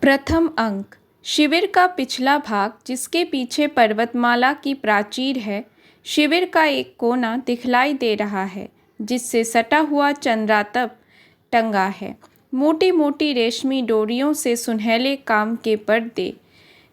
प्रथम अंक। शिविर का पिछला भाग, जिसके पीछे पर्वतमाला की प्राचीर है। शिविर का एक कोना दिखलाई दे रहा है, जिससे सटा हुआ चंद्रातप टंगा है। मोटी मोटी रेशमी डोरियों से सुनहले काम के पर्दे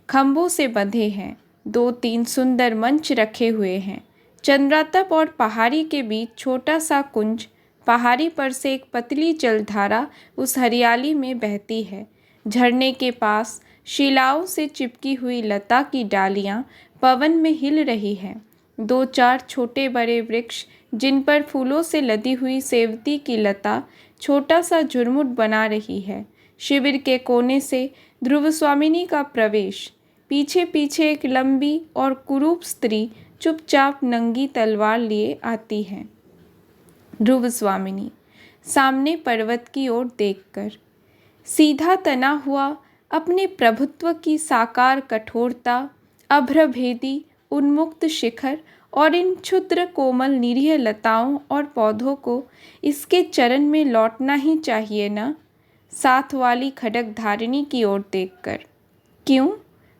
खंभों से बंधे हैं। दो तीन सुंदर मंच रखे हुए हैं। चंद्रातप और पहाड़ी के बीच छोटा सा कुंज। पहाड़ी पर से एक पतली जलधारा उस हरियाली में बहती है। झरने के पास शिलाओं से चिपकी हुई लता की डालियां पवन में हिल रही हैं। दो चार छोटे बड़े वृक्ष, जिन पर फूलों से लदी हुई सेवती की लता छोटा सा झुरमुट बना रही है। शिविर के कोने से ध्रुव स्वामिनी का प्रवेश। पीछे पीछे एक लंबी और कुरूप स्त्री चुपचाप नंगी तलवार लिए आती है। ध्रुव स्वामिनी सामने पर्वत की ओर देखकर, सीधा तना हुआ, अपने प्रभुत्व की साकार कठोरता, अभ्रभेदी उन्मुक्त शिखर और इन क्षुद्र कोमल निरीह लताओं और पौधों को इसके चरण में लौटना ही चाहिए ना। साथ वाली खड्गधारिणी की ओर देखकर, क्यों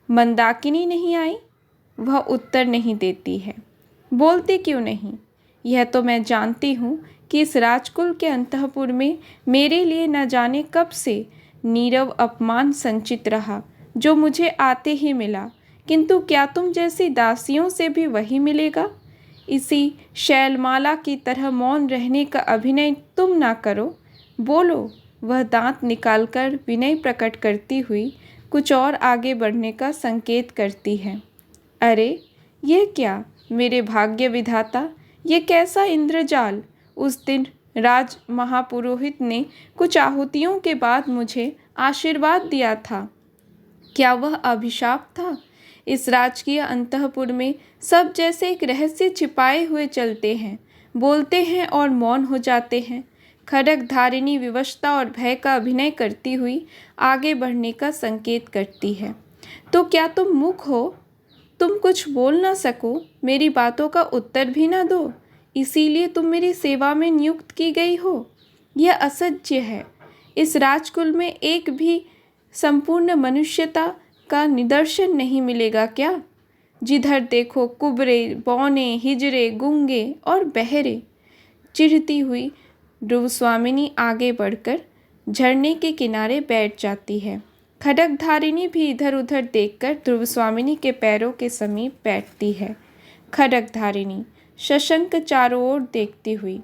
मंदाकिनी नहीं आई? वह उत्तर नहीं देती है। बोलती क्यों नहीं? यह तो मैं जानती हूँ कि इस राजकुल के अंतःपुर में मेरे लिए न जाने कब से नीरव अपमान संचित रहा, जो मुझे आते ही मिला। किंतु क्या तुम जैसी दासियों से भी वही मिलेगा? इसी शैलमाला की तरह मौन रहने का अभिनय तुम ना करो। बोलो। वह दांत निकालकर विनय प्रकट करती हुई कुछ और आगे बढ़ने का संकेत करती है। अरे यह क्या मेरे भाग्य विधाता, ये कैसा इंद्रजाल! उस दिन राज महापुरोहित ने कुछ आहुतियों के बाद मुझे आशीर्वाद दिया था। क्या वह अभिशाप था? इस राजकीय अंतःपुर में सब जैसे एक रहस्य छिपाए हुए चलते हैं, बोलते हैं और मौन हो जाते हैं। खड्गधारिणी विवशता और भय का अभिनय करती हुई आगे बढ़ने का संकेत करती है। तो क्या तुम मूक हो? तुम कुछ बोल ना सको, मेरी बातों का उत्तर भी ना दो, इसीलिए तुम मेरी सेवा में नियुक्त की गई हो? यह असह्य है। इस राजकुल में एक भी संपूर्ण मनुष्यता का निदर्शन नहीं मिलेगा क्या? जिधर देखो कुबरे, बौने, हिजरे, गूंगे और बहरे। चिढ़ती हुई ध्रुव स्वामिनी आगे बढ़कर झरने के किनारे बैठ जाती है। खड्गधारिणी भी इधर उधर देखकर ध्रुव स्वामिनी के पैरों के समीप बैठती है। खड्गधारिणी शशंक चारों ओर देखती हुई,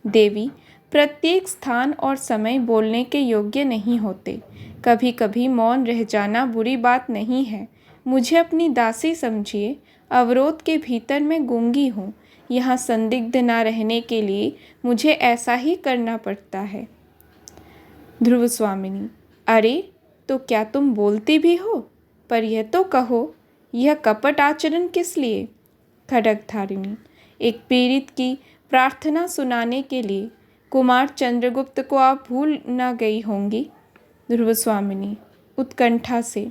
देवी, प्रत्येक स्थान और समय बोलने के योग्य नहीं होते। कभी कभी मौन रह जाना बुरी बात नहीं है। मुझे अपनी दासी समझिए। अवरोध के भीतर मैं गूंगी हूँ। यहाँ संदिग्ध न रहने के लिए मुझे ऐसा ही करना पड़ता है। ध्रुव स्वामिनी, अरे तो क्या तुम बोलती भी हो? पर यह तो कहो, यह कपट आचरण किस लिए? खड्गधारिणी, एक पीड़ित की प्रार्थना सुनाने के लिए। कुमार चंद्रगुप्त को आप भूल न गई होंगी? ध्रुव स्वामिनी उत्कंठा से,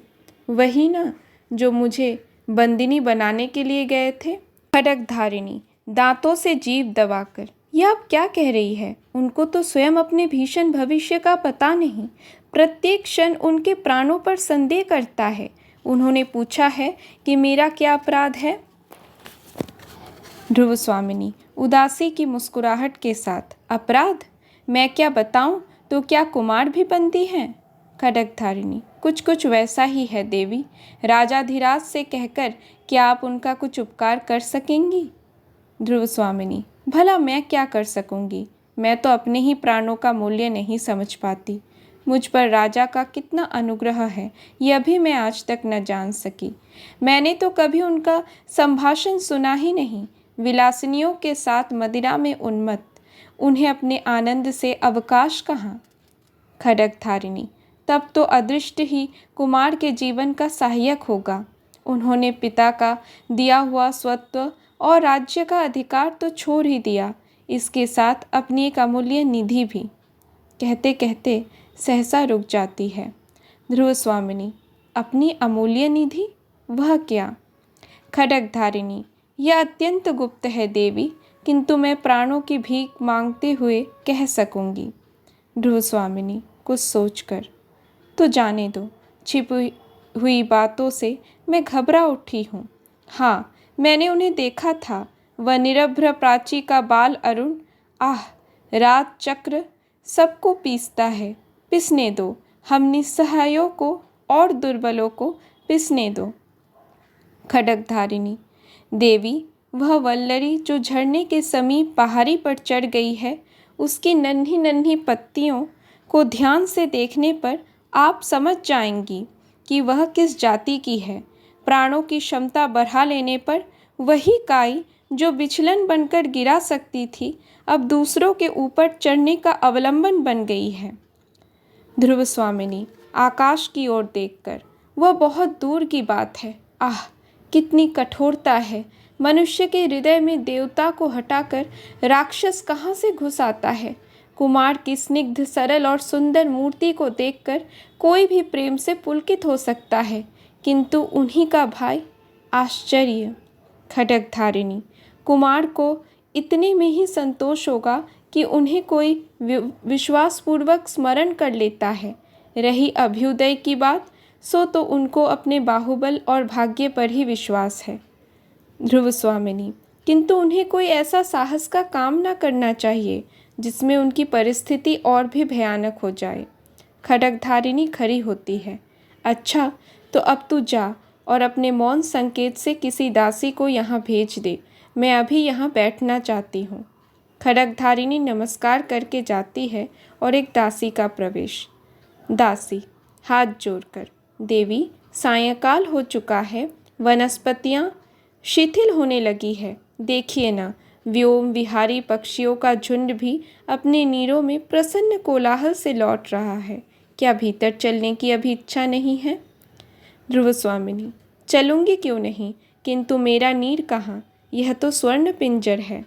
वही ना जो मुझे बंदिनी बनाने के लिए गए थे। खड्गधारिणी दांतों से जीभ दबाकर, यह आप क्या कह रही है? उनको तो स्वयं अपने भीषण भविष्य का पता नहीं। प्रत्येक क्षण उनके प्राणों पर संदेह करता है। उन्होंने पूछा है कि मेरा क्या अपराध है? ध्रुव स्वामिनी उदासी की मुस्कुराहट के साथ, अपराध? मैं क्या बताऊं? तो क्या कुमार भी बंदी हैं? खड्गधारिणी, कुछ कुछ वैसा ही है देवी। राजाधिराज से कहकर क्या आप उनका कुछ उपकार कर सकेंगी? ध्रुव स्वामिनी, भला मैं क्या कर सकूंगी? मैं तो अपने ही प्राणों का मूल्य नहीं समझ पाती। मुझ पर राजा का कितना अनुग्रह है, यह भी मैं आज तक न जान सकी। मैंने तो कभी उनका संभाषण सुना ही नहीं। विलासिनियों के साथ मदिरा में उन्मत्त, उन्हें अपने आनंद से अवकाश कहाँ? खड्गधारिणी, तब तो अदृष्ट ही कुमार के जीवन का सहायक होगा। उन्होंने पिता का दिया हुआ स्वत्व और राज्य का अधिकार तो छोड़ ही दिया, इसके साथ अपनी एक अमूल्य निधि भी। कहते कहते सहसा रुक जाती है। ध्रुव स्वामिनी, अपनी अमूल्य निधि? वह क्या? खड्गधारिणी, यह अत्यंत गुप्त है देवी, किंतु मैं प्राणों की भीख मांगते हुए कह सकूंगी। ध्रुव स्वामिनी कुछ सोचकर, तो जाने दो, छिपी हुई बातों से मैं घबरा उठी हूँ। हाँ, मैंने उन्हें देखा था, वह निरभ्र प्राची का बाल अरुण। आह, रात चक्र सबको पीसता है, पिसने दो, हम निस्सहायों को और दुर्बलों को पिसने दो। खड्गधारिणी देवी, वह वल्लरी जो झरने के समीप पहाड़ी पर चढ़ गई है, उसकी नन्ही नन्ही पत्तियों को ध्यान से देखने पर आप समझ जाएंगी कि वह किस जाति की है। प्राणों की क्षमता बढ़ा लेने पर वही काई जो विचलन बनकर गिरा सकती थी, अब दूसरों के ऊपर चढ़ने का अवलंबन बन गई है। ध्रुव स्वामिनी आकाश की ओर देखकर, वह बहुत दूर की बात है। आह, कितनी कठोरता है। मनुष्य के हृदय में देवता को हटाकर राक्षस कहाँ से घुस आता है। कुमार की स्निग्ध सरल और सुंदर मूर्ति को देखकर कोई भी प्रेम से पुलकित हो सकता है, किंतु उन्हीं का भाई। आश्चर्य। खड्गधारिणी कुमार को इतने में ही संतोष होगा कि उन्हें कोई विश्वासपूर्वक स्मरण कर लेता है। रही अभ्युदय की बात, सो तो उनको अपने बाहुबल और भाग्य पर ही विश्वास है। ध्रुव स्वामिनी किंतु उन्हें कोई ऐसा साहस का काम न करना चाहिए जिसमें उनकी परिस्थिति और भी भयानक हो जाए। खड्गधारिणी खड़ी होती है। अच्छा, तो अब तू जा और अपने मौन संकेत से किसी दासी को यहाँ भेज दे। मैं अभी यहाँ बैठना चाहती हूँ। खड्गधारिणी नमस्कार करके जाती है और एक दासी का प्रवेश। दासी हाथ जोड़कर, देवी, सायंकाल हो चुका है, वनस्पतियाँ शिथिल होने लगी है। देखिए ना, व्योम विहारी पक्षियों का झुंड भी अपने नीरों में प्रसन्न कोलाहल से लौट रहा है। क्या भीतर चलने की अभी इच्छा नहीं है? ध्रुव स्वामिनी चलूँगी क्यों नहीं, किंतु मेरा नीर कहाँ? यह तो स्वर्ण पिंजर है।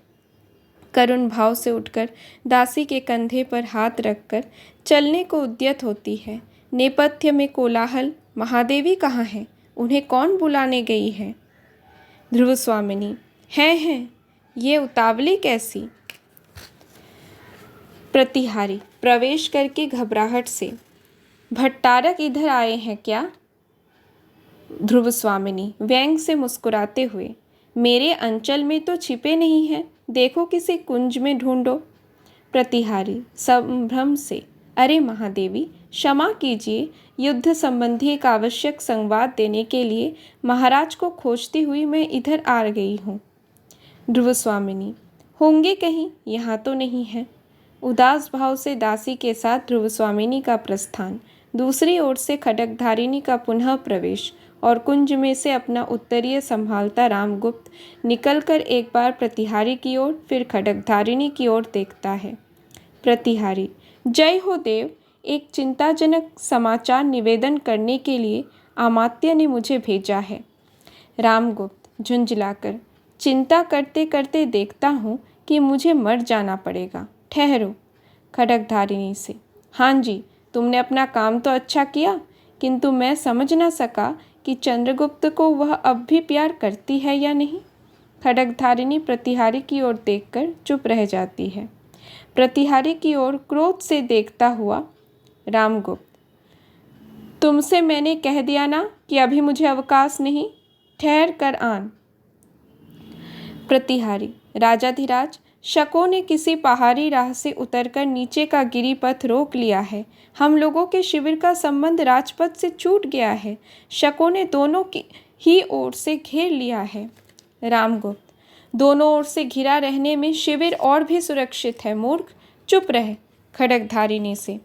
करुण भाव से उठकर दासी के कंधे पर हाथ रखकर चलने को उद्यत होती है। नेपथ्य में कोलाहल। महादेवी कहाँ है? उन्हें कौन बुलाने गई है? ध्रुव स्वामिनी हैं, ये उतावली कैसी? प्रतिहारी प्रवेश करके घबराहट से, भट्टारक इधर आए हैं क्या? ध्रुव स्वामिनी व्यंग से मुस्कुराते हुए, मेरे अंचल में तो छिपे नहीं हैं, देखो किसी कुंज में ढूंढो। प्रतिहारी संभ्रम से, अरे महादेवी क्षमा कीजिए, युद्ध संबंधी एक आवश्यक संवाद देने के लिए महाराज को खोजती हुई मैं इधर आ गई हूँ। ध्रुव स्वामिनी होंगे कहीं, यहाँ तो नहीं है। उदास भाव से दासी के साथ ध्रुव स्वामिनी का प्रस्थान। दूसरी ओर से खड्गधारिणी का पुनः प्रवेश और कुंज में से अपना उत्तरीय संभालता रामगुप्त निकलकर एक बार प्रतिहारी की ओर फिर खड्गधारिणी की ओर देखता है। प्रतिहारी जय हो देव, एक चिंताजनक समाचार निवेदन करने के लिए अमात्य ने मुझे भेजा है। रामगुप्त झुंझलाकर, चिंता करते करते देखता हूँ कि मुझे मर जाना पड़ेगा, ठहरो। खड्गधारिणी से, हाँ जी, तुमने अपना काम तो अच्छा किया, किंतु मैं समझ न सका कि चंद्रगुप्त को वह अब भी प्यार करती है या नहीं। खड्गधारिणी प्रतिहारी की ओर देखकर चुप रह जाती है। प्रतिहारी की ओर क्रोध से देखता हुआ रामगुप्त, तुमसे मैंने कह दिया ना कि अभी मुझे अवकाश नहीं, ठहर कर आन। प्रतिहारी राजाधिराज, शकों ने किसी पहाड़ी राह से उतरकर नीचे का गिरिपथ रोक लिया है। हम लोगों के शिविर का संबंध राजपथ से छूट गया है। शकों ने दोनों की ही ओर से घेर लिया है। रामगुप्त, दोनों ओर से घिरा रहने में शिविर और भी सुरक्षित है, मूर्ख, चुप रह। खड्गधारिणी से,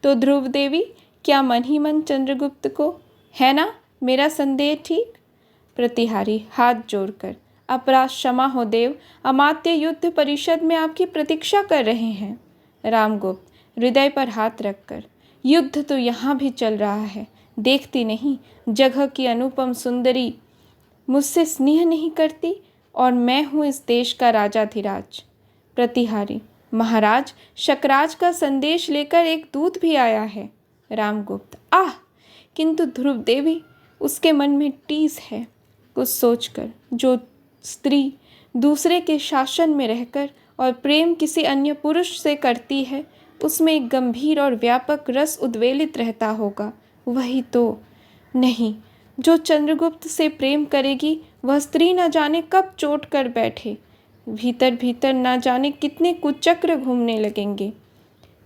तो ध्रुव देवी क्या मन ही मन चंद्रगुप्त को, है ना मेरा संदेह ठीक? प्रतिहारी हाथ जोड़कर, अपराध क्षमा हो देव, अमात्य युद्ध परिषद में आपकी प्रतीक्षा कर रहे हैं। रामगुप्त हृदय पर हाथ रखकर, युद्ध तो यहाँ भी चल रहा है, देखती नहीं जगह की अनुपम सुंदरी मुझसे स्नेह नहीं करती, और मैं हूँ इस देश का राजाधिराज। प्रतिहारी महाराज, शकराज का संदेश लेकर एक दूत भी आया है। रामगुप्त आह, किंतु ध्रुव देवी, उसके मन में टीस है। कुछ सोचकर, जो स्त्री दूसरे के शासन में रहकर और प्रेम किसी अन्य पुरुष से करती है, उसमें एक गंभीर और व्यापक रस उद्वेलित रहता होगा, वही तो। नहीं, जो चंद्रगुप्त से प्रेम करेगी वह स्त्री न जाने कब चोट कर बैठे। भीतर भीतर न जाने कितने कुचक्र घूमने लगेंगे।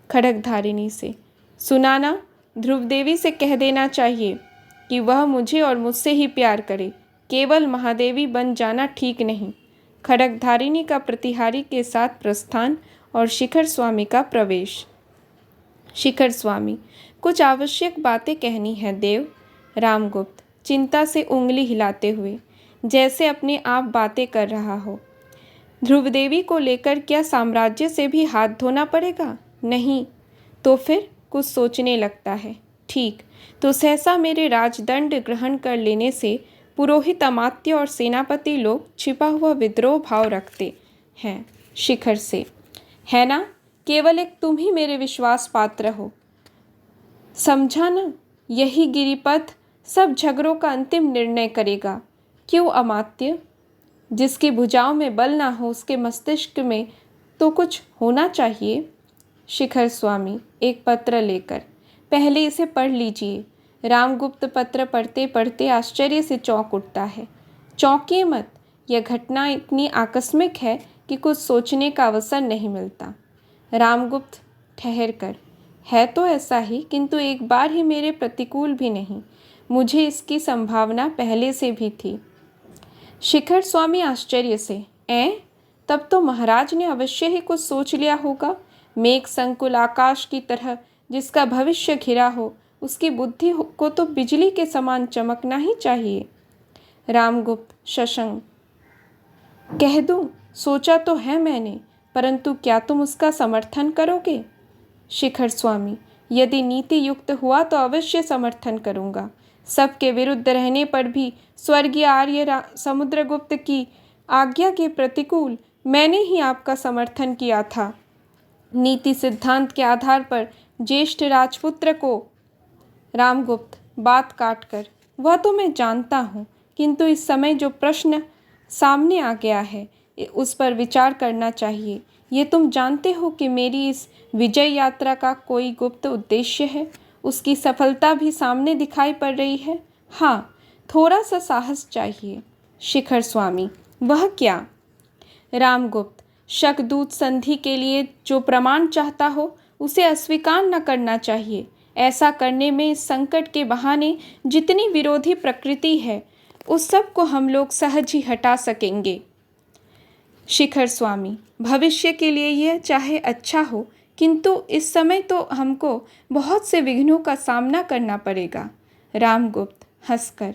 खड्गधारिणी से, सुनाना, ध्रुव देवी से कह देना चाहिए कि वह मुझे और मुझसे ही प्यार करे, केवल महादेवी बन जाना ठीक नहीं। खड्गधारिणी का प्रतिहारी के साथ प्रस्थान और शिखर स्वामी का प्रवेश। शिखर स्वामी, कुछ आवश्यक बातें कहनी है देव। रामगुप्त चिंता से उंगली हिलाते हुए, जैसे अपने आप बातें कर रहा हो। ध्रुवदेवी को लेकर क्या साम्राज्य से भी हाथ धोना पड़ेगा? नहीं। तो फिर कुछ सोचने लगता है। ठीक, तो सहसा मेरे राजदंड ग्रहण कर लेने से पुरोहित, अमात्य और सेनापति लोग छिपा हुआ विद्रोह भाव रखते हैं। शिखर से, है ना? केवल एक तुम ही मेरे विश्वास पात्र हो। समझा ना? यही गिरिपथ सब झगड़ों का अंतिम निर्णय करेगा। क्यों अमात्य? जिसकी भुजाओं में बल ना हो उसके मस्तिष्क में तो कुछ होना चाहिए। शिखर स्वामी एक पत्र लेकर, पहले इसे पढ़ लीजिए। रामगुप्त पत्र पढ़ते पढ़ते आश्चर्य से चौंक उठता है। चौंकिए मत, यह घटना इतनी आकस्मिक है कि कुछ सोचने का अवसर नहीं मिलता। रामगुप्त ठहर कर, है तो ऐसा ही, किंतु एक बार ही मेरे प्रतिकूल भी नहीं। मुझे इसकी संभावना पहले से भी थी। शिखर स्वामी आश्चर्य से, तब तो महाराज ने अवश्य ही कुछ सोच लिया होगा। मेघ संकुल आकाश की तरह जिसका भविष्य घिरा हो, उसकी बुद्धि को तो बिजली के समान चमकना ही चाहिए। रामगुप्त शशंक, कह दूं, सोचा तो है मैंने, परंतु क्या तुम उसका समर्थन करोगे? शिखर स्वामी, यदि नीति युक्त हुआ तो अवश्य समर्थन करूंगा। सबके विरुद्ध रहने पर भी स्वर्गीय आर्य समुद्रगुप्त की आज्ञा के प्रतिकूल मैंने ही आपका समर्थन किया था। नीति सिद्धांत के आधार पर ज्येष्ठ राजपुत्र को। रामगुप्त बात काट कर, वह तो मैं जानता हूँ, किंतु इस समय जो प्रश्न सामने आ गया है उस पर विचार करना चाहिए। ये तुम जानते हो कि मेरी इस विजय यात्रा का कोई गुप्त उद्देश्य है। उसकी सफलता भी सामने दिखाई पड़ रही है। हाँ, थोड़ा सा साहस चाहिए। शिखर स्वामी, वह क्या? रामगुप्त, शकदूत संधि के लिए जो प्रमाण चाहता हो उसे अस्वीकार न करना चाहिए। ऐसा करने में इस संकट के बहाने जितनी विरोधी प्रकृति है उस सब को हम लोग सहज ही हटा सकेंगे। शिखर स्वामी, भविष्य के लिए यह चाहे अच्छा हो, किंतु इस समय तो हमको बहुत से विघ्नों का सामना करना पड़ेगा। रामगुप्त हंसकर,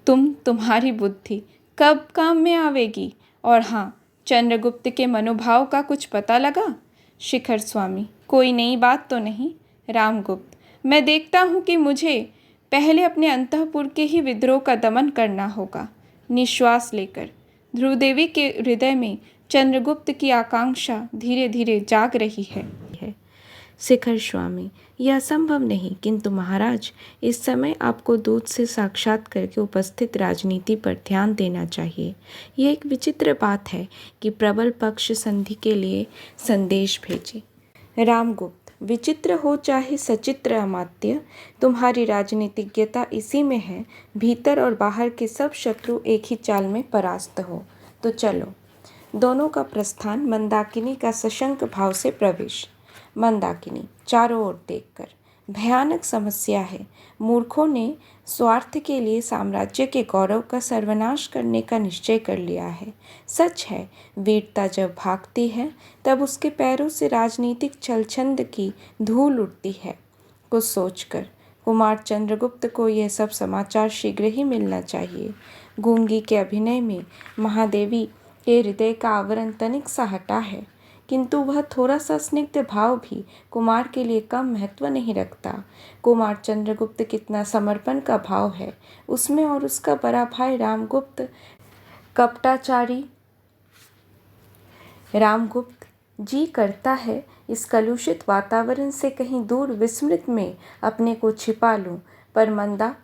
तुम्हारी बुद्धि कब काम में आवेगी? और हाँ, चंद्रगुप्त के मनोभाव का कुछ पता लगा? शिखर स्वामी, कोई नई बात तो नहीं। रामगुप्त, मैं देखता हूँ कि मुझे पहले अपने अंतःपुर के ही विद्रोह का दमन करना होगा। निश्वास लेकर, ध्रुवदेवी के हृदय में चंद्रगुप्त की आकांक्षा धीरे धीरे जाग रही है। शिखर स्वामी, यह असंभव नहीं, किंतु महाराज, इस समय आपको दूत से साक्षात करके उपस्थित राजनीति पर ध्यान देना चाहिए। यह एक विचित्र बात है कि प्रबल पक्ष संधि के लिए संदेश भेजे। रामगुप्त, विचित्र हो चाहे सचित्र अमात्य, तुम्हारी राजनीतिज्ञता इसी में है, भीतर और बाहर के सब शत्रु एक ही चाल में परास्त हो। तो चलो। दोनों का प्रस्थान, मंदाकिनी का सशंक भाव से प्रवेश। मंदाकिनी चारों ओर देखकर, भयानक समस्या है। मूर्खों ने स्वार्थ के लिए साम्राज्य के गौरव का सर्वनाश करने का निश्चय कर लिया है। सच है, वीरता जब भागती है तब उसके पैरों से राजनीतिक छलछंद की धूल उड़ती है। कुछ सोचकर कुमार चंद्रगुप्त को यह सब समाचार शीघ्र ही मिलना चाहिए। गूंगी के अभिनय में महादेवी के हृदय का आवरण तनिक सा हटा है, किंतु वह थोड़ा सा स्निग्ध भाव भी कुमार के लिए कम महत्व नहीं रखता। कुमार चंद्रगुप्त कितना समर्पण का भाव है उसमें, और उसका बड़ा भाई रामगुप्त कपटाचारी। रामगुप्त जी करता है इस कलुषित वातावरण से कहीं दूर विस्मृत में अपने को छिपा लूं, पर मंदा,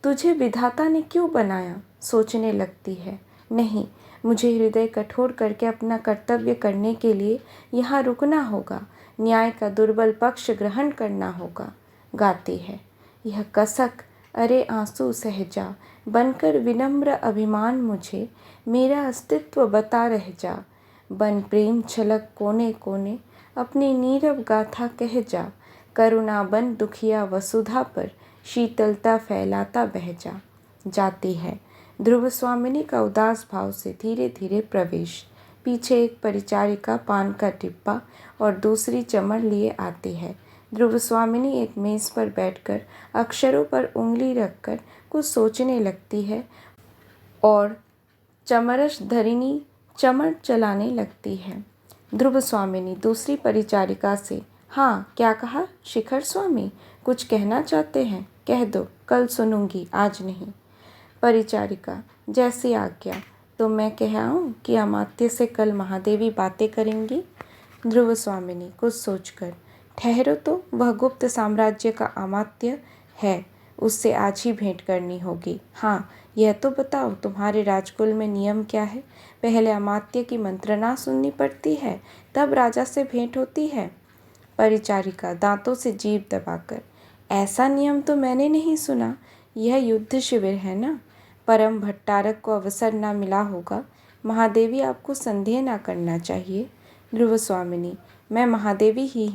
तुझे विधाता ने क्यों बनाया? सोचने लगती है। नहीं, मुझे हृदय कठोर करके अपना कर्तव्य करने के लिए यहाँ रुकना होगा, न्याय का दुर्बल पक्ष ग्रहण करना होगा। गाती है, यह कसक अरे आंसू सह जा, बनकर विनम्र अभिमान मुझे, मेरा अस्तित्व बता रह जा। बन प्रेम छलक कोने कोने, अपनी नीरव गाथा कह जा। करुणा बन दुखिया वसुधा पर, शीतलता फैलाता बह जा। जाती है। ध्रुव स्वामिनी का उदास भाव से धीरे धीरे प्रवेश। पीछे एक परिचारिका पान का डिब्बा और दूसरी चमर लिए आती है। ध्रुव स्वामिनी एक मेज पर बैठकर अक्षरों पर उंगली रखकर कुछ सोचने लगती है और चमरश धरिणी चमर चलाने लगती है। ध्रुव स्वामिनी दूसरी परिचारिका से, हाँ क्या कहा शिखर स्वामी, कुछ कहना चाहते हैं? कह दो, कल सुनूंगी, आज नहीं। परिचारिका, जैसी आज्ञा। तो मैं कह आऊँ कि अमात्य से कल महादेवी बातें करेंगी? ध्रुव स्वामिनी कुछ सोचकर, ठहरो तो, वह गुप्त साम्राज्य का अमात्य है, उससे आज ही भेंट करनी होगी। हाँ यह तो बताओ, तुम्हारे राजकुल में नियम क्या है? पहले अमात्य की मंत्रणा सुननी पड़ती है, तब राजा से भेंट होती है। परिचारिका दांतों से जीभ दबाकर, ऐसा नियम तो मैंने नहीं सुना। यह युद्ध शिविर है ना, परम भट्टारक को अवसर ना मिला होगा। महादेवी आपको संदेह ना करना चाहिए। ध्रुव स्वामिनी, मैं महादेवी ही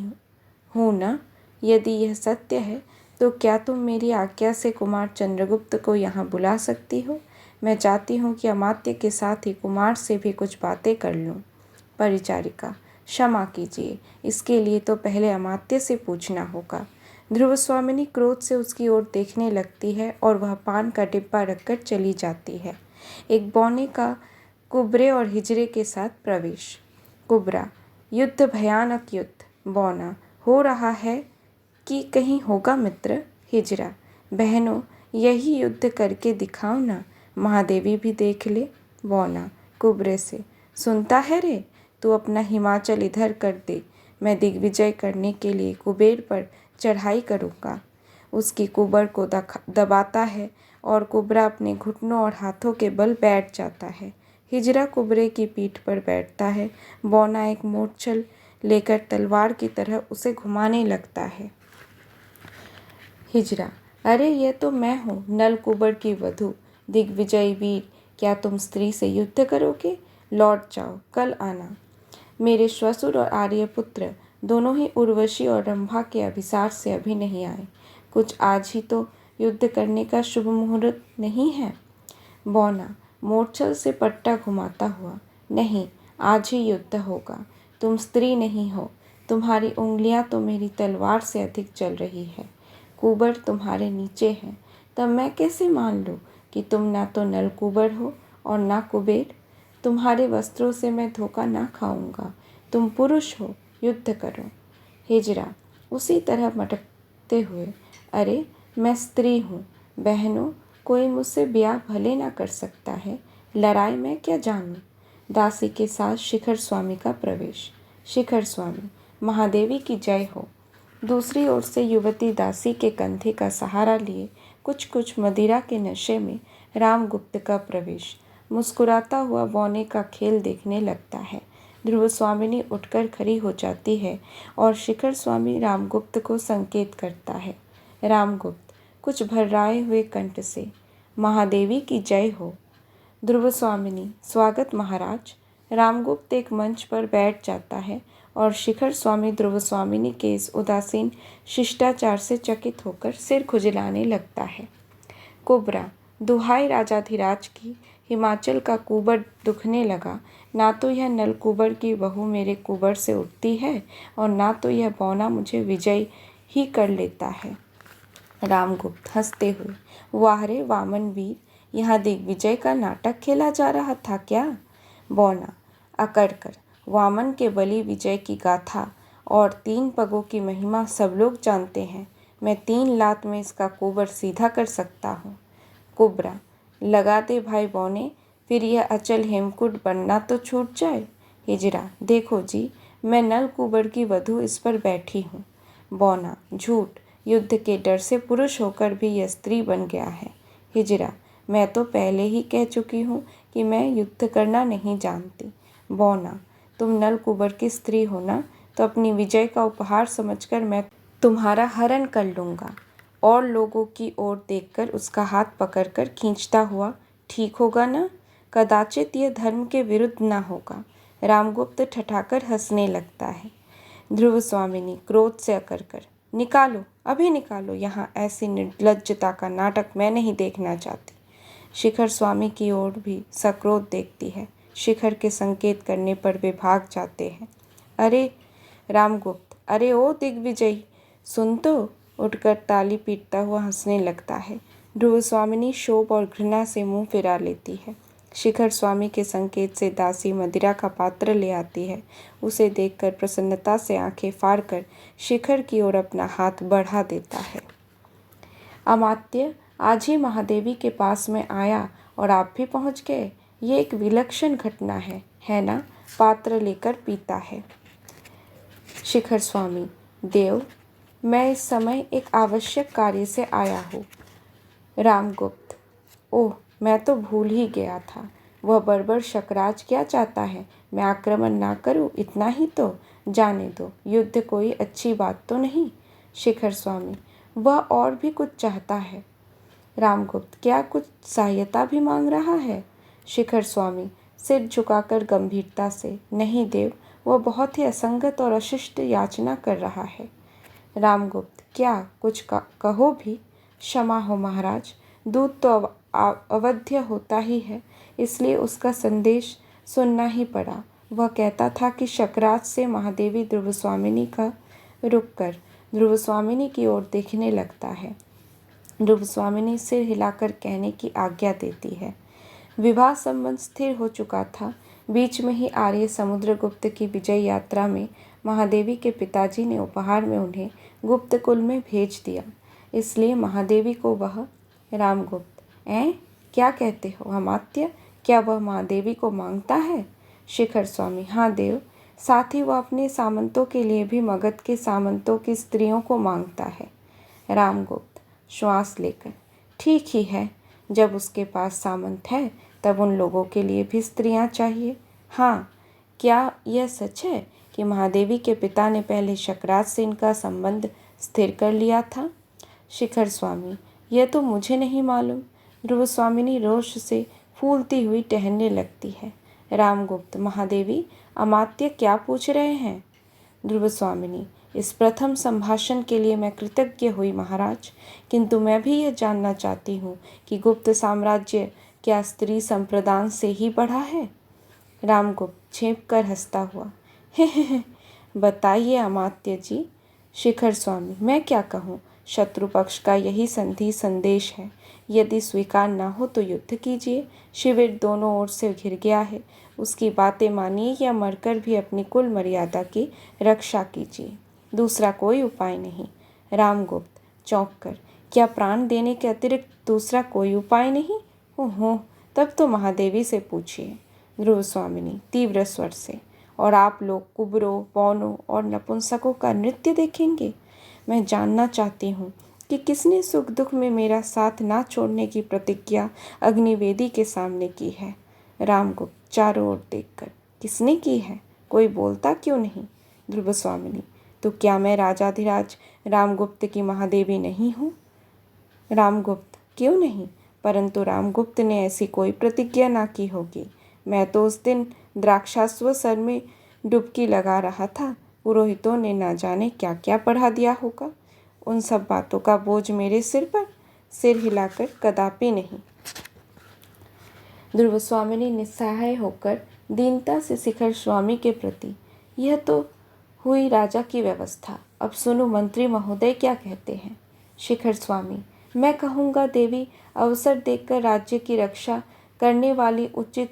हूँ ना? यदि यह सत्य है तो क्या तुम मेरी आज्ञा से कुमार चंद्रगुप्त को यहाँ बुला सकती हो? मैं चाहती हूँ कि अमात्य के साथ ही कुमार से भी कुछ बातें कर लूँ। परिचारिका, क्षमा कीजिए, इसके लिए तो पहले अमात्य से पूछना होगा। ध्रुव स्वामिनी क्रोध से उसकी ओर देखने लगती है और वह पान का डिब्बा रखकर चली जाती है। एक बौने का कुबरे और हिजरे के साथ प्रवेश। कुबरा, युद्ध भयानक युद्ध। बौना, हो रहा है कि कहीं होगा मित्र? हिजरा, बहनों यही युद्ध करके दिखाओ ना, महादेवी भी देख ले। बौना कुबरे से, सुनता है रे, तू अपना हिमाचल इधर कर दे, मैं दिग्विजय करने के लिए कुबेर पर चढ़ाई करूँगा। उसकी कुबर को दबाता है और कुबरा अपने घुटनों और हाथों के बल बैठ जाता है। हिजरा कुबरे की पीठ पर बैठता है। बौना एक मूर्छल लेकर तलवार की तरह उसे घुमाने लगता है। हिजरा, अरे ये तो मैं हूँ, नल कुबर की वधू, दिग्विजयी वीर, क्या तुम स्त्री से युद्ध करोगे? लौट जाओ, कल आना। मेरे श्वशुर और आर्यपुत्र दोनों ही उर्वशी और रंभा के अभिसार से अभी नहीं आए। कुछ आज ही तो युद्ध करने का शुभ मुहूर्त नहीं है। बौना मूर्छल से पट्टा घुमाता हुआ, नहीं, आज ही युद्ध होगा। तुम स्त्री नहीं हो, तुम्हारी उंगलियां तो मेरी तलवार से अधिक चल रही है। कुबर तुम्हारे नीचे है, तब मैं कैसे मान लूँ कि तुम ना तो नल कुबर हो और ना कुबेर? तुम्हारे वस्त्रों से मैं धोखा ना खाऊंगा। तुम पुरुष हो, युद्ध करो। हिजरा उसी तरह मटकते हुए, अरे मैं स्त्री हूँ। बहनों, कोई मुझसे ब्याह भले ना कर सकता है, लड़ाई मैं क्या जानूँ। दासी के साथ शिखर स्वामी का प्रवेश। शिखर स्वामी, महादेवी की जय हो। दूसरी ओर से युवती दासी के कंधे का सहारा लिए कुछ कुछ मदिरा के नशे में रामगुप्त का प्रवेश। मुस्कुराता हुआ बौने का खेल देखने लगता है। ध्रुव स्वामिनी उठकर खड़ी हो जाती है और शिखर स्वामी रामगुप्त को संकेत करता है। रामगुप्त कुछ भर्राए हुए कंठ से, महादेवी की जय हो। ध्रुव स्वामिनी, स्वागत महाराज। रामगुप्त एक मंच पर बैठ जाता है और शिखर स्वामी ध्रुव स्वामिनी के इस उदासीन शिष्टाचार से चकित होकर सिर खुजलाने लगता है। कुबरा, दुहाई राजाधिराज की, हिमाचल का कुबर दुखने लगा। ना तो यह नल कुबर की बहू मेरे कुबर से उठती है और ना तो यह बौना मुझे विजय ही कर लेता है। रामगुप्त हंसते हुए, वाह रे वामन वीर, यहाँ दिग्विजय का नाटक खेला जा रहा था क्या? बौना अकड़ कर, वामन के बलि विजय की गाथा और 3 पगों की महिमा सब लोग जानते हैं। मैं 3 लात में इसका कुबर सीधा कर सकता हूँ। कुबरा, लगा दे भाई बौने, फिर यह अचल हेमकूट बनना तो छूट जाए। हिजरा, देखो जी, मैं नल कुबर की वधू इस पर बैठी हूँ। बौना, झूठ, युद्ध के डर से पुरुष होकर भी यह स्त्री बन गया है। हिजरा, मैं तो पहले ही कह चुकी हूँ कि मैं युद्ध करना नहीं जानती। बौना, तुम नल कुबर की स्त्री हो ना, तो अपनी विजय का उपहार समझकर मैं तुम्हारा हरण कर लूँगा। और लोगों की ओर देखकर उसका हाथ पकड़कर खींचता हुआ, ठीक होगा ना? कदाचित यह धर्म के विरुद्ध न होगा। रामगुप्त ठठाकर हंसने लगता है। ध्रुव स्वामिनी क्रोध से अकड़ कर, निकालो, अभी निकालो यहाँ, ऐसी निर्लज्जता का नाटक मैं नहीं देखना चाहती। शिखर स्वामी की ओर भी सक्रोध देखती है। शिखर के संकेत करने पर वे भाग जाते हैं। अरे रामगुप्त, अरे ओ दिग्विजयी, सुन तो! उठकर ताली पीटता हुआ हंसने लगता है। ध्रुव स्वामिनी शोभ और घृणा से मुंह फिरा लेती है। शिखर स्वामी के संकेत से दासी मदिरा का पात्र ले आती है। उसे देखकर प्रसन्नता से आंखें फाड़कर शिखर की ओर अपना हाथ बढ़ा देता है। अमात्य, आज ही महादेवी के पास में आया और आप भी पहुंच गए। ये एक विलक्षण घटना है ना? पात्र लेकर पीता है। शिखर स्वामी, देव, मैं इस समय एक आवश्यक कार्य से आया हूँ। रामगुप्त, ओह, मैं तो भूल ही गया था। वह बर्बर शकराज क्या चाहता है? मैं आक्रमण ना करूँ, इतना ही तो? जाने दो, युद्ध कोई अच्छी बात तो नहीं। शिखर स्वामी, वह और भी कुछ चाहता है। रामगुप्त, क्या कुछ सहायता भी मांग रहा है? शिखर स्वामी सिर झुकाकर गंभीरता से, नहीं देव, वह बहुत ही असंगत और अशिष्ट याचना कर रहा है। रामगुप्त, क्या कुछ कहो भी। क्षमा हो महाराज, दूत तो अवध्य होता ही है, इसलिए उसका संदेश सुनना ही पड़ा। वह कहता था कि शकराज से महादेवी ध्रुव स्वामिनी का रुक कर ध्रुव स्वामिनी की ओर देखने लगता है। ध्रुव स्वामिनी सिर हिलाकर कहने की आज्ञा देती है। विवाह संबंध स्थिर हो चुका था। बीच में ही आर्य समुद्रगुप्त की विजय यात्रा में महादेवी के पिताजी ने उपहार में उन्हें गुप्त कुल में भेज दिया, इसलिए महादेवी को वह। रामगुप्त, क्या कहते हो अमात्य? क्या वह महादेवी को मांगता है? शिखर स्वामी, हाँ देव, साथ ही वह अपने सामंतों के लिए भी मगध के सामंतों की स्त्रियों को मांगता है। रामगुप्त श्वास लेकर, ठीक ही है, जब उसके पास सामंत है तब उन लोगों के लिए भी स्त्रियां चाहिए। हाँ, क्या यह सच है कि महादेवी के पिता ने पहले शकराज से इनका संबंध स्थिर कर लिया था? शिखर स्वामी, यह तो मुझे नहीं मालूम। ध्रुव स्वामिनी रोष से फूलती हुई टहलने लगती है। रामगुप्त, महादेवी, अमात्य क्या पूछ रहे हैं? ध्रुव स्वामिनी, इस प्रथम संभाषण के लिए मैं कृतज्ञ हुई महाराज, किंतु मैं भी यह जानना चाहती हूँ कि गुप्त साम्राज्य क्या स्त्री संप्रदान से ही बढ़ा है? रामगुप्त छेंप कर हंसता हुआ, हे, बताइए अमात्य जी। शिखर स्वामी, मैं क्या कहूँ, शत्रु पक्ष का यही संधि संदेश है। यदि स्वीकार न हो तो युद्ध कीजिए। शिविर दोनों ओर से घिर गया है, उसकी बातें मानिए या मरकर भी अपनी कुल मर्यादा की रक्षा कीजिए। दूसरा कोई उपाय नहीं। रामगुप्त चौंक कर, क्या प्राण देने के अतिरिक्त दूसरा कोई उपाय नहीं? ओहो, तब तो महादेवी से पूछिए। ध्रुव स्वामिनी तीव्र स्वर से, और आप लोग कुबरों, पौनों और नपुंसकों का नृत्य देखेंगे? मैं जानना चाहती हूँ कि किसने सुख दुख में मेरा साथ ना छोड़ने की प्रतिज्ञा अग्निवेदी के सामने की है। रामगुप्त चारों ओर देखकर, किसने की है? कोई बोलता क्यों नहीं? ध्रुव स्वामिनी, तो क्या मैं राजाधिराज रामगुप्त की महादेवी नहीं हूँ? रामगुप्त, क्यों नहीं? परंतु रामगुप्त ने ऐसी कोई प्रतिज्ञा ना की होगी। मैं तो उस दिन द्राक्षास्व सर में डुबकी लगा रहा था। पुरोहितों ने ना जाने क्या क्या पढ़ा दिया होगा। उन सब बातों का बोझ मेरे सिर पर? सिर हिलाकर कदापि नहीं। ध्रुव स्वामिनी निस्सहाय होकर दीनता से शिखर स्वामी के प्रति, यह तो हुई राजा की व्यवस्था, अब सुनो मंत्री महोदय क्या कहते हैं। शिखर स्वामी, मैं कहूँगा देवी, अवसर देखकर राज्य की रक्षा करने वाली उचित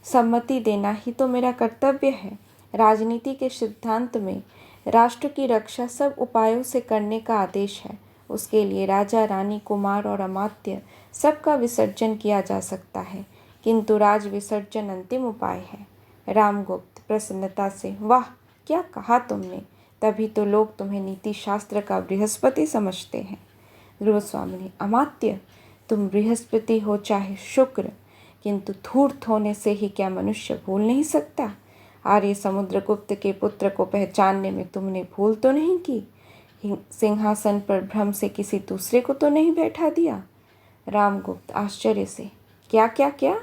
सम्मति देना ही तो मेरा कर्तव्य है। राजनीति के सिद्धांत में राष्ट्र की रक्षा सब उपायों से करने का आदेश है। उसके लिए राजा, रानी, कुमार और अमात्य सबका विसर्जन किया जा सकता है, किंतु राज विसर्जन अंतिम उपाय है। रामगुप्त प्रसन्नता से, वाह, क्या कहा तुमने! तभी तो लोग तुम्हें नीति शास्त्र का बृहस्पति समझते हैं। ध्रुव स्वामिनी, अमात्य, तुम बृहस्पति हो चाहे शुक्र, किंतु धूर्त होने से ही क्या मनुष्य भूल नहीं सकता? आर्य समुद्रगुप्त के पुत्र को पहचानने में तुमने भूल तो नहीं की? सिंहासन पर भ्रम से किसी दूसरे को तो नहीं बैठा दिया? रामगुप्त आश्चर्य से, क्या क्या क्या?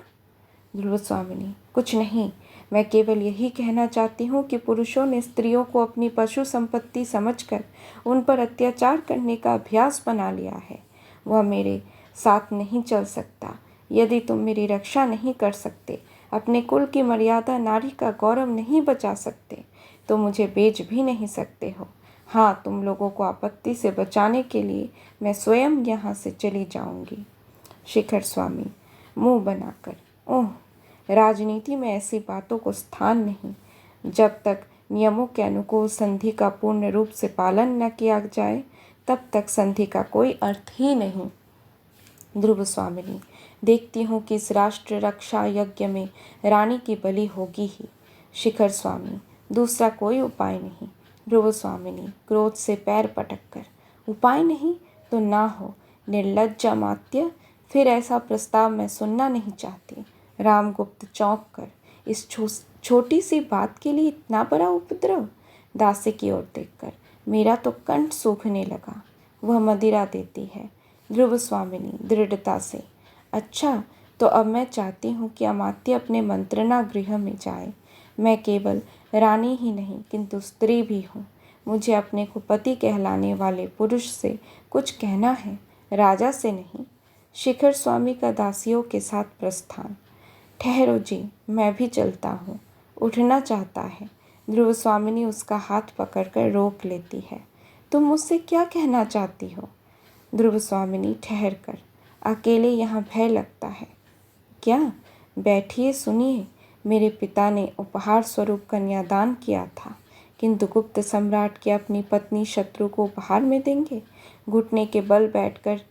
ध्रुव स्वामिनी, कुछ नहीं, मैं केवल यही कहना चाहती हूँ कि पुरुषों ने स्त्रियों को अपनी पशु संपत्ति समझकर उन पर अत्याचार करने का अभ्यास बना लिया है। वह मेरे साथ नहीं चल सकता। यदि तुम मेरी रक्षा नहीं कर सकते, अपने कुल की मर्यादा, नारी का गौरव नहीं बचा सकते, तो मुझे बेच भी नहीं सकते हो। हाँ, तुम लोगों को आपत्ति से बचाने के लिए मैं स्वयं यहाँ से चली जाऊंगी। शिखर स्वामी मुंह बनाकर, ओह, राजनीति में ऐसी बातों को स्थान नहीं। जब तक नियमों के अनुकूल संधि का पूर्ण रूप से पालन न किया जाए, तब तक संधि का कोई अर्थ ही नहीं। ध्रुव स्वामिनी, देखती हूँ कि इस राष्ट्र रक्षा यज्ञ में रानी की बलि होगी ही। शिखर स्वामी, दूसरा कोई उपाय नहीं। ध्रुव स्वामिनी क्रोध से पैर पटक कर, उपाय नहीं तो ना हो, निर्लज्ज अमात्य, फिर ऐसा प्रस्ताव मैं सुनना नहीं चाहती। रामगुप्त चौंक कर, इस छोटी सी बात के लिए इतना बड़ा उपद्रव? दासी की ओर देखकर, मेरा तो कंठ सूखने लगा। वह मदिरा देती है। ध्रुव स्वामिनी दृढ़ता से, अच्छा, तो अब मैं चाहती हूँ कि अमात्य अपने मंत्रणा गृह में जाए। मैं केवल रानी ही नहीं किंतु स्त्री भी हूँ। मुझे अपने को पति कहलाने वाले पुरुष से कुछ कहना है, राजा से नहीं। शिखर स्वामी का दासियों के साथ प्रस्थान। ठहरो जी, मैं भी चलता हूँ। उठना चाहता है। ध्रुव स्वामिनी उसका हाथ पकड़कर रोक लेती है। तुम मुझसे क्या कहना चाहती हो? ध्रुव स्वामिनी ठहर कर, अकेले यहाँ भय लगता है क्या? बैठिए, सुनिए। मेरे पिता ने उपहार स्वरूप कन्यादान किया था, किंतु गुप्त सम्राट के अपनी पत्नी शत्रु को उपहार में देंगे? घुटने के बल बैठकर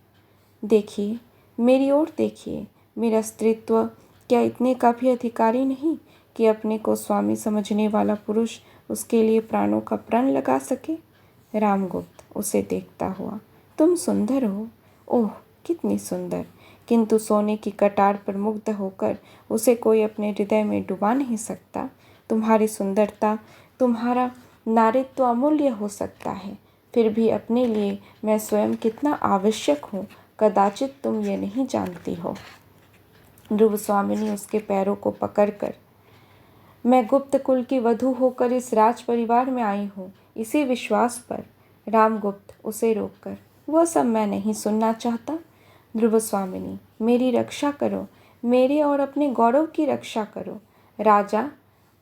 देखिए, मेरी ओर देखिए। मेरा स्त्रीत्व क्या इतने का भी अधिकारी नहीं कि अपने को स्वामी समझने वाला पुरुष उसके लिए प्राणों का प्रण लगा सके? रामगुप्त उसे देखता हुआ, तुम सुंदर हो। ओह, कितनी सुंदर! किंतु सोने की कटार पर मुग्ध होकर उसे कोई अपने हृदय में डुबा नहीं सकता। तुम्हारी सुंदरता, तुम्हारा नारीत्व अमूल्य हो सकता है, फिर भी अपने लिए मैं स्वयं कितना आवश्यक हूँ, कदाचित तुम ये नहीं जानती हो। ध्रुव स्वामिनी उसके पैरों को पकड़कर, मैं गुप्त कुल की वधू होकर इस राज परिवार में आई हूँ, इसी विश्वास पर। रामगुप्त उसे रोककर, वह सब मैं नहीं सुनना चाहता। ध्रुव स्वामिनी, मेरी रक्षा करो, मेरे और अपने गौरव की रक्षा करो। राजा,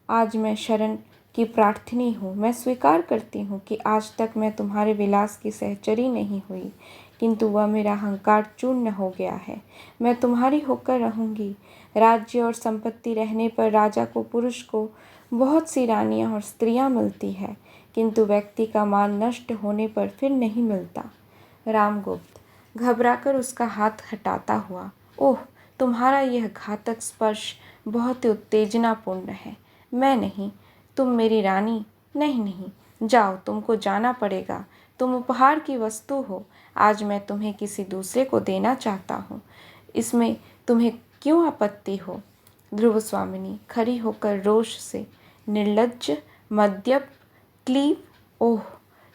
आज मैं शरण की प्रार्थनी हूँ। मैं स्वीकार करती हूँ कि आज तक मैं तुम्हारे विलास की सहचरी नहीं हुई, किंतु वह मेरा अहंकार चूर्ण हो गया है। मैं तुम्हारी होकर रहूँगी। राज्य और संपत्ति रहने पर राजा को, पुरुष को बहुत सी रानियाँ और स्त्रियाँ मिलती है, किंतु व्यक्ति का मान नष्ट होने पर फिर नहीं मिलता। रामगुप्त घबराकर उसका हाथ हटाता हुआ, ओह, तुम्हारा यह घातक स्पर्श बहुत ही उत्तेजनापूर्ण है। मैं नहीं, तुम मेरी रानी नहीं। नहीं, जाओ, तुमको जाना पड़ेगा। तुम उपहार की वस्तु हो। आज मैं तुम्हें किसी दूसरे को देना चाहता हूँ। इसमें तुम्हें क्यों आपत्ति हो? ध्रुव स्वामिनी खड़ी होकर रोष से, निर्लज्ज, मद्यप, क्लीब, ओह,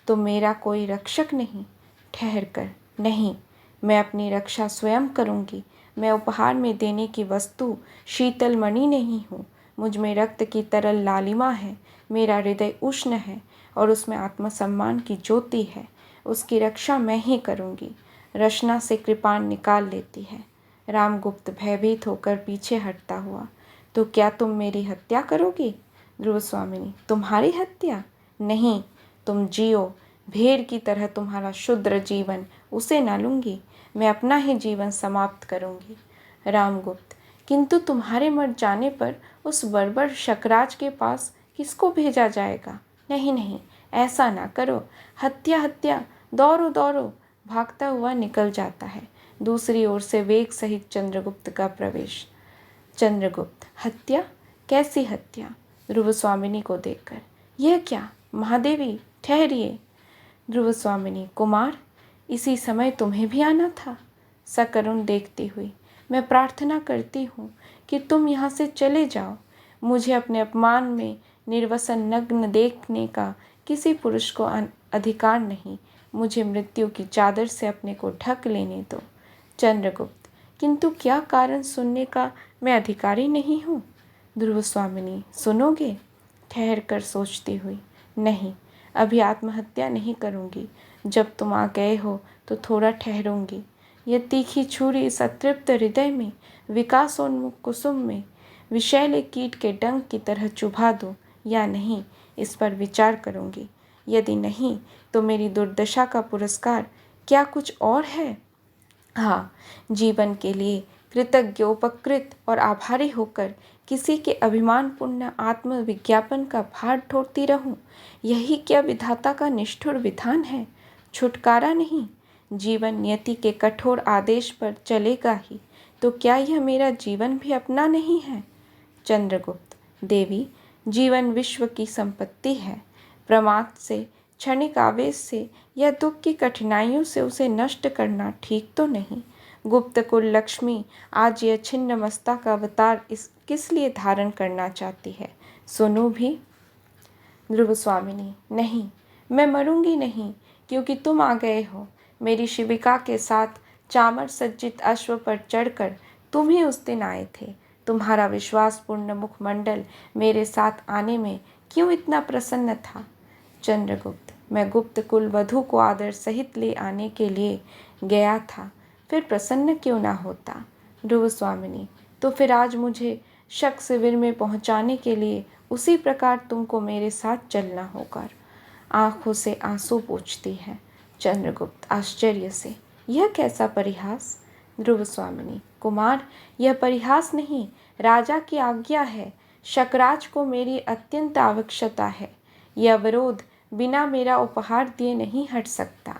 तो मेरा कोई रक्षक नहीं? ठहर कर, नहीं, मैं अपनी रक्षा स्वयं करूँगी। मैं उपहार में देने की वस्तु शीतल मणि नहीं हूँ। मुझ में रक्त की तरल लालिमा है। मेरा हृदय उष्ण है और उसमें आत्मसम्मान की ज्योति है। उसकी रक्षा मैं ही करूँगी। रशना से कृपाण निकाल लेती है। रामगुप्त भयभीत होकर पीछे हटता हुआ, तो क्या तुम मेरी हत्या करोगी? ध्रुव स्वामिनी, तुम्हारी हत्या नहीं, तुम जियो, भेड़ की तरह तुम्हारा शुद्र जीवन, उसे न लूँगी। मैं अपना ही जीवन समाप्त करूँगी। रामगुप्त, किंतु तुम्हारे मर जाने पर उस बर्बर शकराज के पास किसको भेजा जाएगा? नहीं नहीं, ऐसा ना करो। हत्या हत्या, दौड़ो दौड़ो। भागता हुआ निकल जाता है। दूसरी ओर से वेग सहित चंद्रगुप्त का प्रवेश। चंद्रगुप्त, हत्या? कैसी हत्या? ध्रुव स्वामिनी को देखकर, यह क्या? महादेवी, ठहरिए। ध्रुव स्वामिनी, कुमार, इसी समय तुम्हें भी आना था? सकरुण देखती हुई, मैं प्रार्थना करती हूँ कि तुम यहाँ से चले जाओ। मुझे अपने अपमान में निर्वसन नग्न देखने का किसी पुरुष को अधिकार नहीं। मुझे मृत्यु की चादर से अपने को ढक लेने दो। चंद्रगुप्त, किंतु क्या कारण सुनने का मैं अधिकारी नहीं हूँ? ध्रुव स्वामिनी, सुनोगे? ठहर कर सोचती हुई, नहीं, अभी आत्महत्या नहीं करूँगी। जब तुम आ गए हो तो थोड़ा ठहरूंगी। यह तीखी छुरी इस अतृप्त हृदय में, विकासोन्मुख कुसुम में विषैले कीट के डंक की तरह चुभा दूं या नहीं, इस पर विचार करूँगी। यदि नहीं तो मेरी दुर्दशा का पुरस्कार क्या कुछ और है? हाँ, जीवन के लिए कृतज्ञ, उपकृत और आभारी होकर किसी के अभिमानपूर्ण आत्मविज्ञापन का भार ढोती रहूं, यही क्या विधाता का निष्ठुर विधान है? छुटकारा नहीं, जीवन नियति के कठोर आदेश पर चलेगा ही, तो क्या यह मेरा जीवन भी अपना नहीं है? चंद्रगुप्त, देवी, जीवन विश्व की संपत्ति है। प्रमाद से, क्षणिक आवेश से या दुख की कठिनाइयों से उसे नष्ट करना ठीक तो नहीं। गुप्त कुल लक्ष्मी आज यह छिन्न मस्ता का अवतार किस लिए धारण करना चाहती है? सुनो भी। ध्रुव स्वामिनी, नहीं, मैं मरूंगी नहीं, क्योंकि तुम आ गए हो। मेरी शिविका के साथ चामर सज्जित अश्व पर चढ़कर तुम ही उस दिन आए थे। तुम्हारा विश्वासपूर्ण मुखमंडल मेरे साथ आने में क्यों इतना प्रसन्न था? चंद्रगुप्त, मैं गुप्त कुल वधू को आदर सहित ले आने के लिए गया था, फिर प्रसन्न क्यों ना होता? ध्रुव स्वामिनी, तो फिर आज मुझे शक शिविर में पहुंचाने के लिए उसी प्रकार तुमको मेरे साथ चलना होगा। आंखों से आंसू पोंछती है। चंद्रगुप्त आश्चर्य से, यह कैसा परिहास? ध्रुव स्वामिनी, कुमार, यह परिहास नहीं, राजा की आज्ञा है। शकराज को मेरी अत्यंत आवश्यकता है। यह अवरोध बिना मेरा उपहार दिए नहीं हट सकता।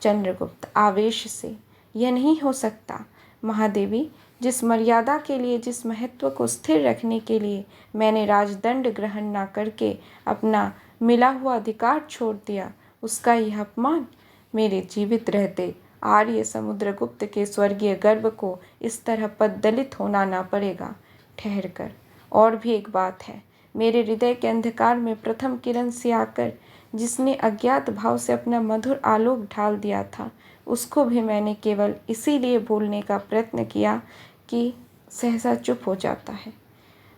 चंद्रगुप्त आवेश से, यह नहीं हो सकता। महादेवी, जिस मर्यादा के लिए, जिस महत्व को स्थिर रखने के लिए मैंने राजदंड ग्रहण न करके अपना मिला हुआ अधिकार छोड़ दिया, उसका यह अपमान? मेरे जीवित रहते आर्य समुद्रगुप्त के स्वर्गीय गर्भ को इस तरह पददलित होना ना पड़ेगा। ठहर कर, और भी एक बात है। मेरे हृदय के अंधकार में प्रथम किरण से आकर जिसने अज्ञात भाव से अपना मधुर आलोक ढाल दिया था, उसको भी मैंने केवल इसीलिए भूलने का प्रयत्न किया कि सहसा चुप हो जाता है।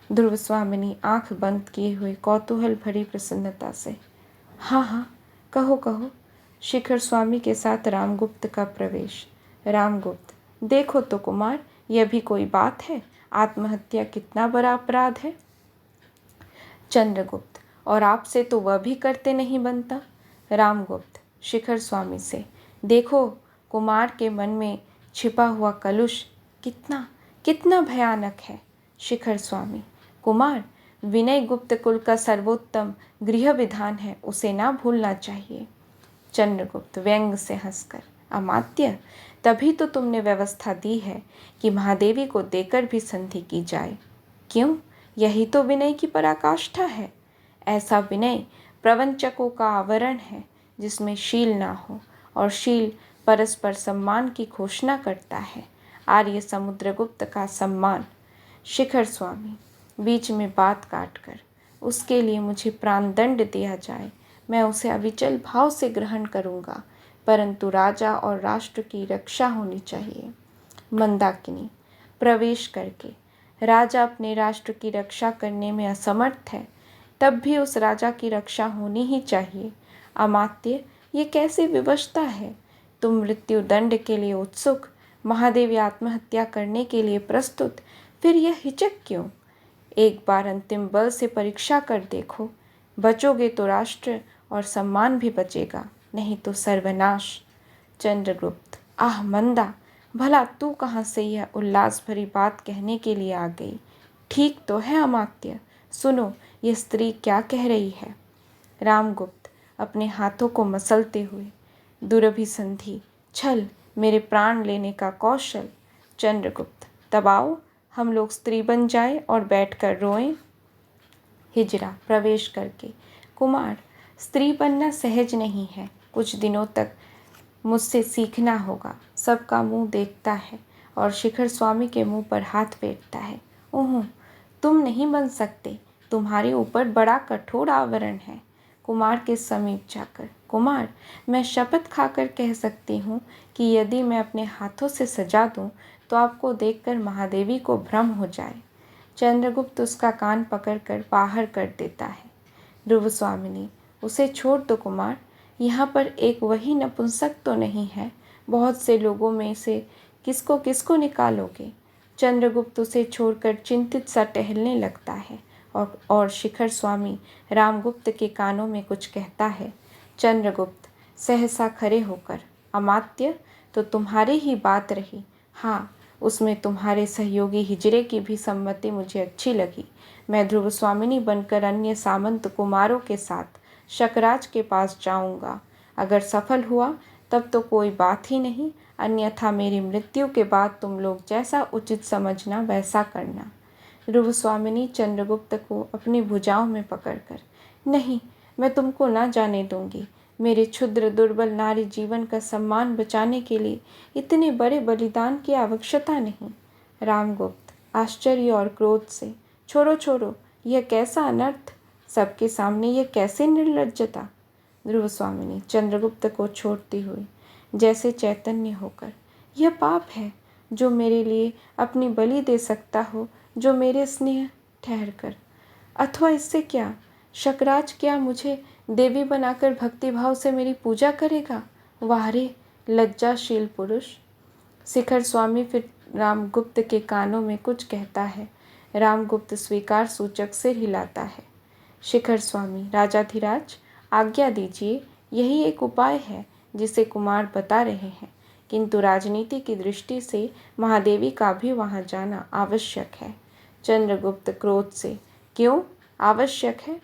ध्रुव स्वामिनी आंख बंद किए हुए कौतूहल भरी प्रसन्नता से, हाँ हाँ, कहो कहो। शिखर स्वामी के साथ रामगुप्त का प्रवेश। रामगुप्त, देखो तो कुमार, यह भी कोई बात है? आत्महत्या कितना बड़ा अपराध है। चंद्रगुप्त, और आपसे तो वह भी करते नहीं बनता। रामगुप्त शिखर स्वामी से, देखो, कुमार के मन में छिपा हुआ कलुष कितना कितना भयानक है। शिखर स्वामी, कुमार, विनय गुप्त कुल का सर्वोत्तम गृह विधान है, उसे ना भूलना चाहिए। चंद्रगुप्त व्यंग से हंसकर, अमात्य, तभी तो तुमने व्यवस्था दी है कि महादेवी को देकर भी संधि की जाए। क्यों? यही तो विनय की पराकाष्ठा है। ऐसा विनय प्रवंचकों का आवरण है जिसमें शील ना हो, और शील परस्पर सम्मान की घोषणा करता है। आर्य समुद्रगुप्त का सम्मान। शिखर स्वामी बीच में बात काटकर, उसके लिए मुझे प्राणदंड दिया जाए, मैं उसे अविचल भाव से ग्रहण करूँगा, परंतु राजा और राष्ट्र की रक्षा होनी चाहिए। मंदाकिनी प्रवेश करके, राजा अपने राष्ट्र की रक्षा करने में असमर्थ है, तब भी उस राजा की रक्षा होनी ही चाहिए। अमात्य, ये कैसी विवशता है? तुम मृत्यु दंड के लिए उत्सुक, महादेवी आत्महत्या करने के लिए प्रस्तुत, फिर यह हिचक क्यों? एक बार अंतिम बल से परीक्षा कर देखो। बचोगे तो राष्ट्र और सम्मान भी बचेगा, नहीं तो सर्वनाश। चंद्रगुप्त, आह मंदा, भला तू कहाँ से यह उल्लास भरी बात कहने के लिए आ गई? ठीक तो है अमात्य, सुनो यह स्त्री क्या कह रही है। रामगुप्त अपने हाथों को मसलते हुए, दुरभिसंधि, छल, मेरे प्राण लेने का कौशल। चंद्रगुप्त, तब आओ हम लोग स्त्री बन जाए और बैठकर रोएं। हिजरा प्रवेश करके, कुमार, स्त्री बनना सहज नहीं है, कुछ दिनों तक मुझसे सीखना होगा। सबका मुंह देखता है और शिखर स्वामी के मुंह पर हाथ फेरता है। ओह, तुम नहीं बन सकते, तुम्हारे ऊपर बड़ा कठोर आवरण है। कुमार के समीप जाकर, कुमार, मैं शपथ खाकर कह सकती हूँ कि यदि मैं अपने हाथों से सजा दूँ तो आपको देखकर महादेवी को भ्रम हो जाए। चंद्रगुप्त उसका कान पकड़कर बाहर कर देता है। ध्रुव स्वामिनी, उसे छोड़ दो कुमार, यहाँ पर एक वही नपुंसक तो नहीं है। बहुत से लोगों में से किसको किसको निकालोगे। चंद्रगुप्त उसे छोड़कर चिंतित सा टहलने लगता है और शिखर स्वामी रामगुप्त के कानों में कुछ कहता है। चंद्रगुप्त सहसा खड़े होकर, अमात्य, तो तुम्हारी ही बात रही। हाँ, उसमें तुम्हारे सहयोगी हिजरे की भी सम्मति मुझे अच्छी लगी। मैं ध्रुव स्वामिनी बनकर अन्य सामंत कुमारों के साथ शकराज के पास जाऊंगा। अगर सफल हुआ तब तो कोई बात ही नहीं, अन्यथा मेरी मृत्यु के बाद तुम लोग जैसा उचित समझना वैसा करना। ध्रुव स्वामिनी चंद्रगुप्त को अपनी भुजाओं में पकड़कर, नहीं, मैं तुमको ना जाने दूंगी। मेरे क्षुद्र दुर्बल नारी जीवन का सम्मान बचाने के लिए इतने बड़े बलिदान की आवश्यकता नहीं। रामगुप्त आश्चर्य और क्रोध से, छोड़ो छोड़ो, यह कैसा अनर्थ, सबके सामने यह कैसे निर्लज्जता। ध्रुव स्वामिनी चंद्रगुप्त को छोड़ती हुई जैसे चैतन्य होकर, यह पाप है जो मेरे लिए अपनी बलि दे सकता हो, जो मेरे स्नेह ठहर कर, अथवा इससे क्या, शकराज क्या मुझे देवी बनाकर भक्तिभाव से मेरी पूजा करेगा। वाह रे लज्जाशील पुरुष। शिखर स्वामी फिर रामगुप्त के कानों में कुछ कहता है। रामगुप्त स्वीकार सूचक सिर हिलाता है। शिखर स्वामी, राजाधिराज, आज्ञा दीजिए, यही एक उपाय है जिसे कुमार बता रहे हैं, किंतु राजनीति की दृष्टि से महादेवी का भी वहां जाना आवश्यक है। चंद्रगुप्त क्रोध से, क्यों आवश्यक है?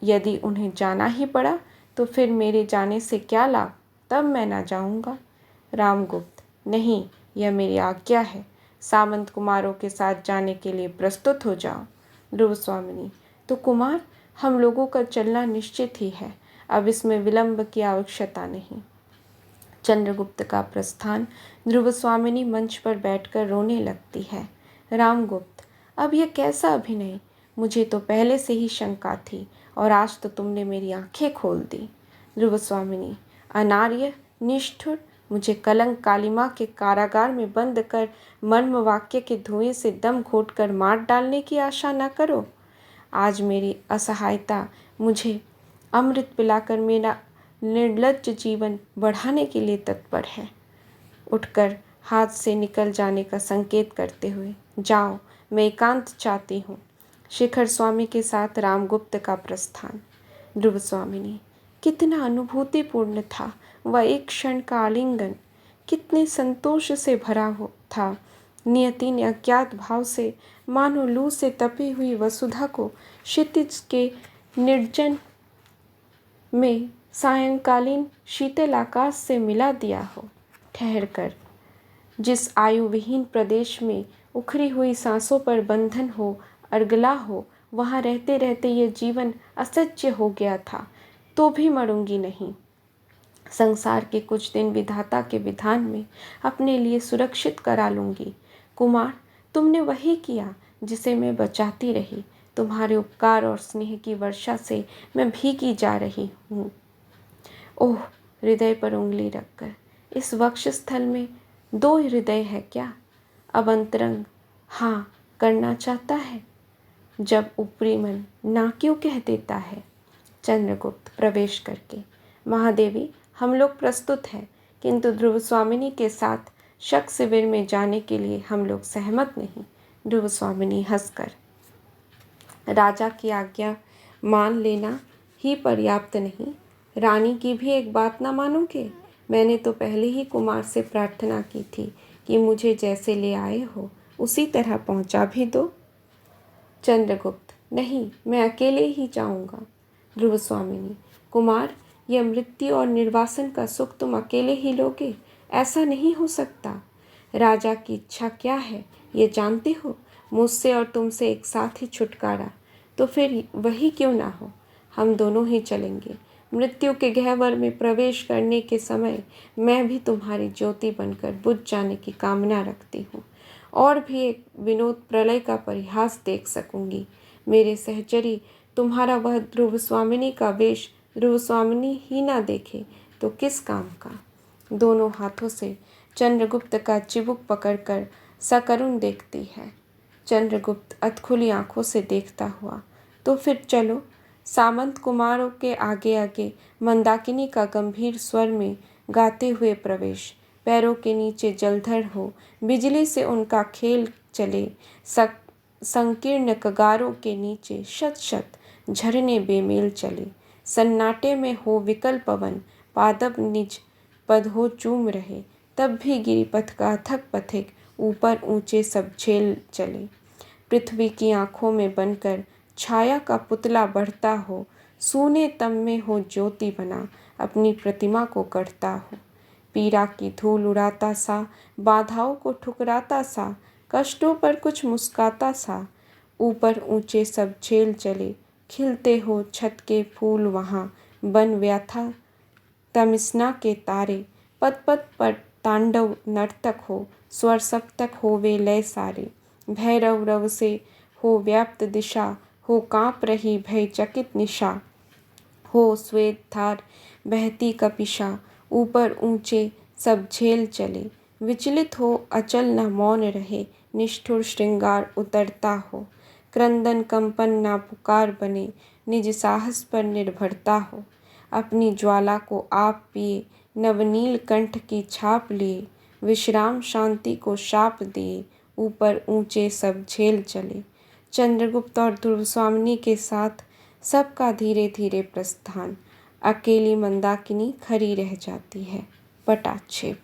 यदि उन्हें जाना ही पड़ा तो फिर मेरे जाने से क्या लाभ, तब मैं ना जाऊंगा। रामगुप्त, नहीं, यह मेरी आज्ञा है। सामंत कुमारों के साथ जाने के लिए प्रस्तुत हो जाओ। ध्रुव स्वामिनी, तो कुमार, हम लोगों का चलना निश्चित ही है, अब इसमें विलंब की आवश्यकता नहीं। चंद्रगुप्त का प्रस्थान। ध्रुव स्वामिनी मंच पर बैठकर रोने लगती है। रामगुप्त, अब यह कैसा अभिनय, मुझे तो पहले से ही शंका थी और आज तो तुमने मेरी आंखें खोल दी। ध्रुव स्वामिनी, अनार्य, निष्ठुर, मुझे कलंक कालिमा के कारागार में बंद कर मर्म वाक्य के धुएं से दम घोटकर मार डालने की आशा न करो। आज मेरी असहायता मुझे अमृत पिलाकर मेरा निर्लज्ज जीवन बढ़ाने के लिए तत्पर है। उठकर हाथ से निकल जाने का संकेत करते हुए, जाओ, मैं एकांत चाहती हूँ। शिखर स्वामी के साथ रामगुप्त का प्रस्थान। ध्रुव स्वामिनी, कितना अनुभूतिपूर्ण था वह एक क्षण का आलिंगन, कितने संतोष से भरा हो था। नियति ने अज्ञात भाव से मानो लू से तपी हुई वसुधा को क्षितिज के निर्जन में सायंकालीन शीतल आकाश से मिला दिया हो। ठहर कर, जिस आयु विहीन प्रदेश में उखरी हुई सांसों पर बंधन हो, अर्गला हो, वहाँ रहते रहते यह जीवन असह्य हो गया था, तो भी मरूंगी नहीं। संसार के कुछ दिन विधाता के विधान में अपने लिए सुरक्षित करा लूंगी। कुमार, तुमने वही किया जिसे मैं बचाती रही। तुम्हारे उपकार और स्नेह की वर्षा से मैं भीगी जा रही हूँ। ओह, हृदय पर उंगली रखकर, इस वक्षस्थल में दो हृदय है क्या? अब अंतरंग हाँ करना चाहता है, जब ऊपरी मन ना क्यों कह देता है। चंद्रगुप्त प्रवेश करके, महादेवी, हम लोग प्रस्तुत हैं, किंतु ध्रुव स्वामिनी के साथ शक शिविर में जाने के लिए हम लोग सहमत नहीं। ध्रुव स्वामिनी हंसकर, राजा की आज्ञा मान लेना ही पर्याप्त नहीं, रानी की भी एक बात ना मानोगे? मैंने तो पहले ही कुमार से प्रार्थना की थी कि मुझे जैसे ले आए हो उसी तरह पहुंचा भी दो। चंद्रगुप्त, नहीं, मैं अकेले ही जाऊंगा। ध्रुव स्वामिनी, कुमार, यह मृत्यु और निर्वासन का सुख तुम अकेले ही लोगे? ऐसा नहीं हो सकता। राजा की इच्छा क्या है ये जानते हो? मुझसे और तुमसे एक साथ ही छुटकारा। तो फिर वही क्यों ना हो, हम दोनों ही चलेंगे। मृत्यु के गह्वर में प्रवेश करने के समय मैं भी तुम्हारी ज्योति बनकर बुझ जाने की कामना रखती हूँ, और भी एक विनोद प्रलय का परिहास देख सकूंगी। मेरे सहचरी, तुम्हारा वह ध्रुव स्वामिनी का वेश ध्रुवस्वामिनी ही ना देखे तो किस काम का। दोनों हाथों से चंद्रगुप्त का चिबुक पकड़कर सकरुण देखती है। चंद्रगुप्त अधखुली आंखों से देखता हुआ, तो फिर चलो। सामंत कुमारों के आगे आगे मंदाकिनी का गंभीर स्वर में गाते हुए प्रवेश। पैरों के नीचे जलधर हो, बिजली से उनका खेल चले। संकीर्ण कगारों के नीचे शत शत झरने बेमेल चले। सन्नाटे में हो विकल पवन, पादप निज पद हो चूम रहे। तब भी गिरिपथ का अथक पथिक, ऊपर ऊंचे सब झेल चले। पृथ्वी की आंखों में बनकर छाया का पुतला बढ़ता हो, सूने तम में हो ज्योति बना, अपनी प्रतिमा को गढ़ता हो। पीड़ा की धूल उड़ाता सा, बाधाओं को ठुकराता सा, कष्टों पर कुछ मुस्काता सा। ऊपर ऊंचे सब झेल चले, खिलते हो छत के फूल वहाँ, बन व्यथा तमिस्ना के तारे। पद पद पर तांडव नर्तक हो, स्वर सप्तक हो वे लय सारे। भैरव रव से हो व्याप्त दिशा, हो काँप रही भय चकित निशा। हो श्वेत धार बहती कपिशा, ऊपर ऊंचे सब झेल चले। विचलित हो अचल न मौन रहे, निष्ठुर श्रृंगार उतरता हो। क्रंदन कंपन ना पुकार बने, निज साहस पर निर्भरता हो। अपनी ज्वाला को आप पिए, नवनील कंठ की छाप लिए। विश्राम शांति को शाप दिए, ऊपर ऊंचे सब झेल चले। चंद्रगुप्त और ध्रुवस्वामिनी के साथ सबका धीरे धीरे प्रस्थान। अकेली मंदाकिनी खड़ी रह जाती है। पटाक्षेप।